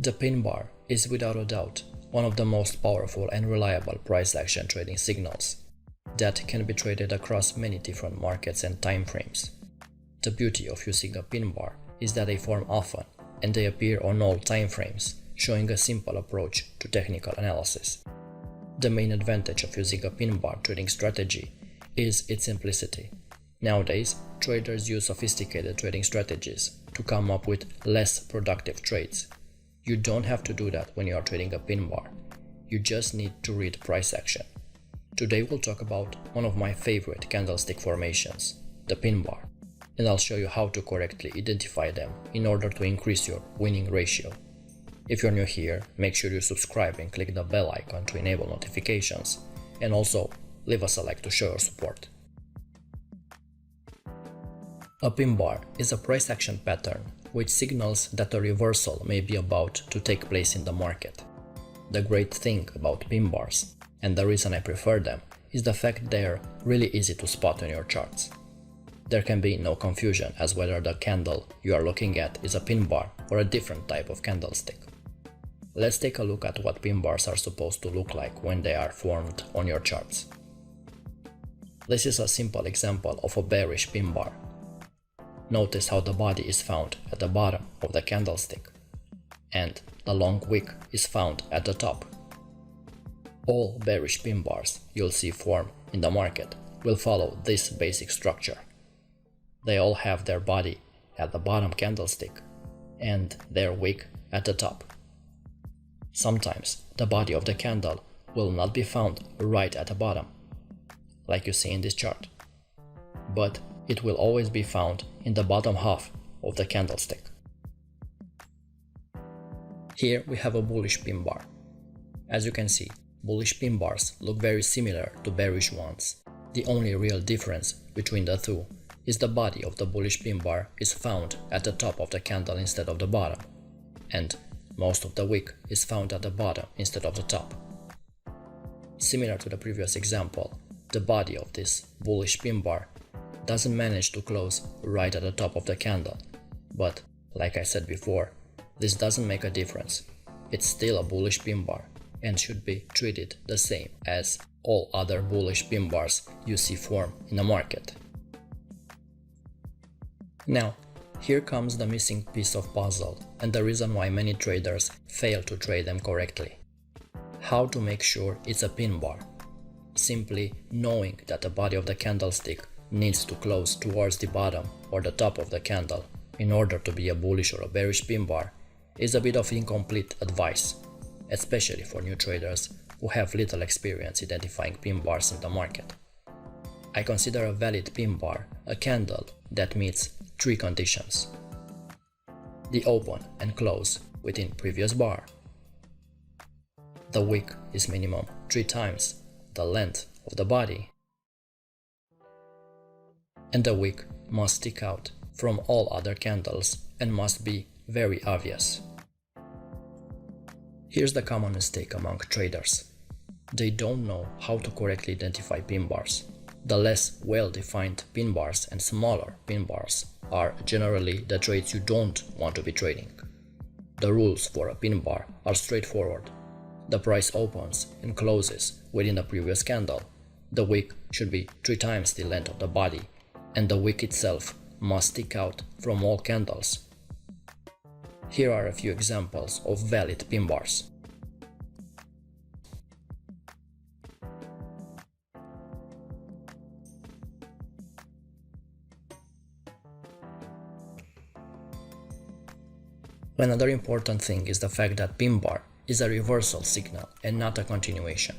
The pin bar is without a doubt one of the most powerful and reliable price action trading signals that can be traded across many different markets and time frames. The beauty of using a pin bar is that they form often and they appear on all time frames, showing a simple approach to technical analysis. The main advantage of using a pin bar trading strategy is its simplicity. Nowadays, traders use sophisticated trading strategies to come up with less productive trades. You don't have to do that when you are trading a pin bar. You just need to read price action. Today we'll talk about one of my favorite candlestick formations, the pin bar, and I'll show you how to correctly identify them in order to increase your winning ratio. If you're new here, make sure you subscribe and click the bell icon to enable notifications, and also leave us a like to show your support. A pin bar is a price action pattern which signals that a reversal may be about to take place in the market. The great thing about pin bars, and the reason I prefer them, is the fact they are really easy to spot on your charts. There can be no confusion as whether the candle you are looking at is a pin bar or a different type of candlestick. Let's take a look at what pin bars are supposed to look like when they are formed on your charts. This is a simple example of a bearish pin bar. Notice how the body is found at the bottom of the candlestick, and the long wick is found at the top. All bearish pin bars you'll see form in the market will follow this basic structure. They all have their body at the bottom candlestick and their wick at the top. Sometimes the body of the candle will not be found right at the bottom, like you see in this chart, but it will always be found in the bottom half of the candlestick. Here we have a bullish pin bar. As you can see, bullish pin bars look very similar to bearish ones. The only real difference between the two is the body of the bullish pin bar is found at the top of the candle instead of the bottom, and most of the wick is found at the bottom instead of the top. Similar to the previous example, the body of this bullish pin bar doesn't manage to close right at the top of the candle, but like I said before, this doesn't make a difference. It's still a bullish pin bar and should be treated the same as all other bullish pin bars you see form in the market. Now, here comes the missing piece of puzzle and the reason why many traders fail to trade them correctly. How to make sure it's a pin bar? Simply knowing that the body of the candlestick needs to close towards the bottom or the top of the candle in order to be a bullish or a bearish pin bar is a bit of incomplete advice, especially for new traders who have little experience identifying pin bars in the market. I consider a valid pin bar a candle that meets three conditions: the open and close within previous bar, the wick is minimum 3 times the length of the body, and the wick must stick out from all other candles and must be very obvious. Here's the common mistake among traders. They don't know how to correctly identify pin bars. The less well-defined pin bars and smaller pin bars are generally the trades you don't want to be trading. The rules for a pin bar are straightforward. The price opens and closes within the previous candle. The wick should be 3 times the length of the body, and the wick itself must stick out from all candles. Here are a few examples of valid pin bars. Another important thing is the fact that pin bar is a reversal signal and not a continuation.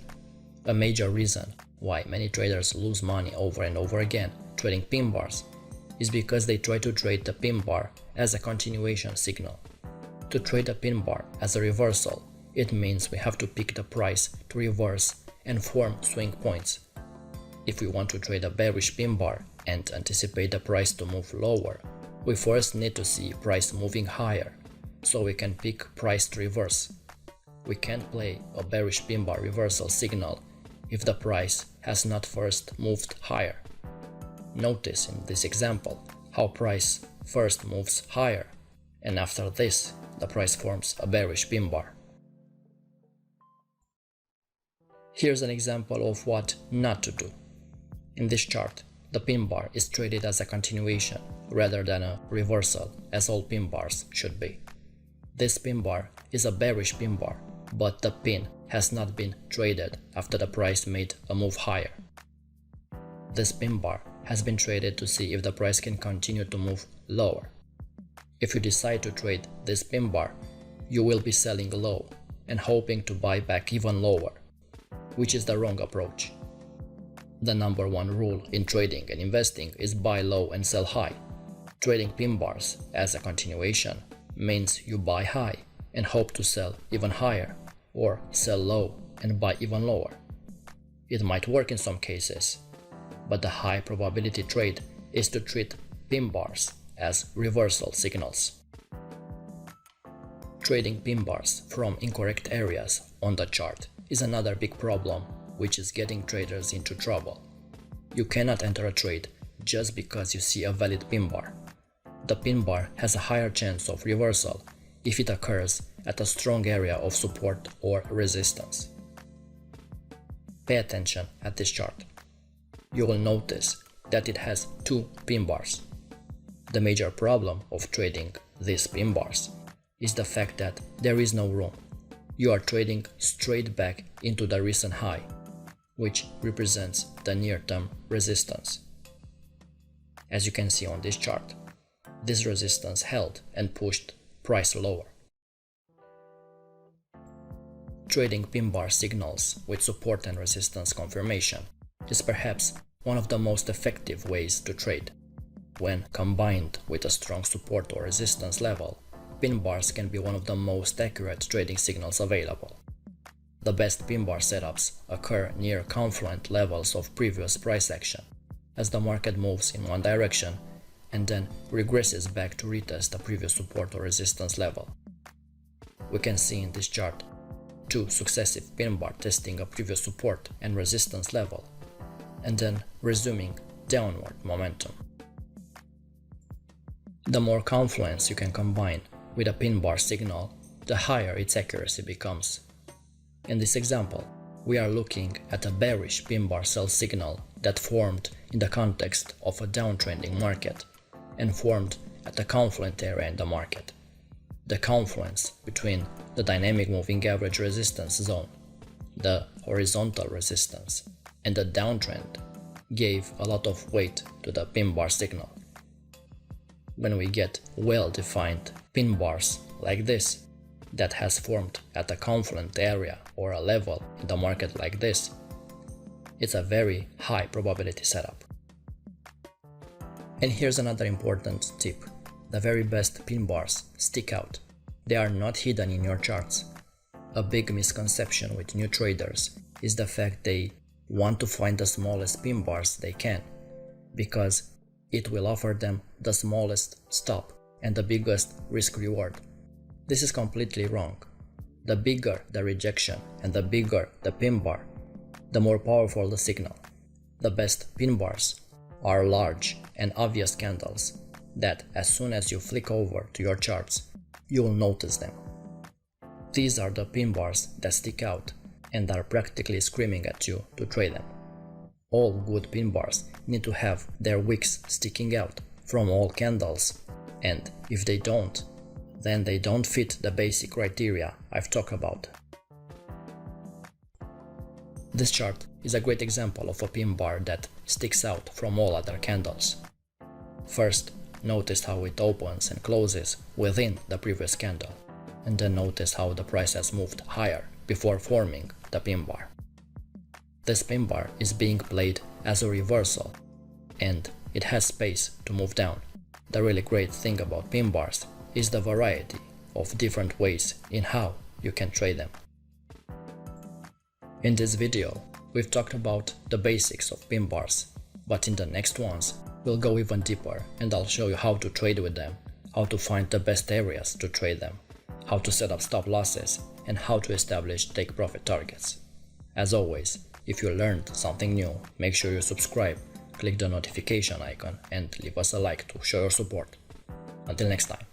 A major reason why many traders lose money over and over again trading pin bars is because they try to trade the pin bar as a continuation signal. To trade a pin bar as a reversal, it means we have to pick the price to reverse and form swing points. If we want to trade a bearish pin bar and anticipate the price to move lower, we first need to see price moving higher, so we can pick price to reverse. We can't play a bearish pin bar reversal signal if the price has not first moved higher. Notice in this example how price first moves higher, and after this the price forms a bearish pin bar. Here's an example of what not to do. In this chart, the pin bar is traded as a continuation rather than a reversal, as all pin bars should be. This pin bar is a bearish pin bar, but the pin has not been traded after the price made a move higher. This pin bar has been traded to see if the price can continue to move lower. If you decide to trade this pin bar, you will be selling low and hoping to buy back even lower, which is the wrong approach. The number one rule in trading and investing is buy low and sell high. Trading pin bars as a continuation means you buy high and hope to sell even higher, or sell low and buy even lower. It might work in some cases, but the high probability trade is to treat pin bars as reversal signals. Trading pin bars from incorrect areas on the chart is another big problem, which is getting traders into trouble. You cannot enter a trade just because you see a valid pin bar. The pin bar has a higher chance of reversal if it occurs at a strong area of support or resistance. Pay attention at this chart. You will notice that it has two pin bars. The major problem of trading these pin bars is the fact that there is no room. You are trading straight back into the recent high, which represents the near-term resistance. As you can see on this chart, this resistance held and pushed price lower. Trading pin bar signals with support and resistance confirmation is perhaps one of the most effective ways to trade. When combined with a strong support or resistance level, pin bars can be one of the most accurate trading signals available. The best pin bar setups occur near confluent levels of previous price action, as the market moves in one direction and then regresses back to retest the previous support or resistance level. We can see in this chart two successive pin bar testing a previous support and resistance level, and then resuming downward momentum. The more confluence you can combine with a pin bar signal, the higher its accuracy becomes. In this example, we are looking at a bearish pin bar sell signal that formed in the context of a downtrending market and formed at a confluent area in the market. The confluence between the dynamic moving average resistance zone, the horizontal resistance, and the downtrend gave a lot of weight to the pin bar signal. When we get well-defined pin bars like this, that has formed at a confluent area or a level in the market like this, it's a very high probability setup. And here's another important tip. The very best pin bars stick out. They are not hidden in your charts. A big misconception with new traders is the fact they want to find the smallest pin bars they can, because it will offer them the smallest stop and the biggest risk reward. This is completely wrong. The bigger the rejection and the bigger the pin bar, the more powerful the signal. The best pin bars are large and obvious candles that as soon as you flick over to your charts, you will notice them. These are the pin bars that stick out and are practically screaming at you to trade them. All good pin bars need to have their wicks sticking out from all candles, and if they don't, then they don't fit the basic criteria I've talked about. This chart is a great example of a pin bar that sticks out from all other candles. First, notice how it opens and closes within the previous candle, and then notice how the price has moved higher before forming the pin bar. This pin bar is being played as a reversal, and it has space to move down. The really great thing about pin bars is the variety of different ways in how you can trade them. In this video, we've talked about the basics of pin bars, but in the next ones, we'll go even deeper and I'll show you how to trade with them, how to find the best areas to trade them, how to set up stop losses, and how to establish take profit targets. As always, if you learned something new, make sure you subscribe, click the notification icon and leave us a like to show your support. Until next time.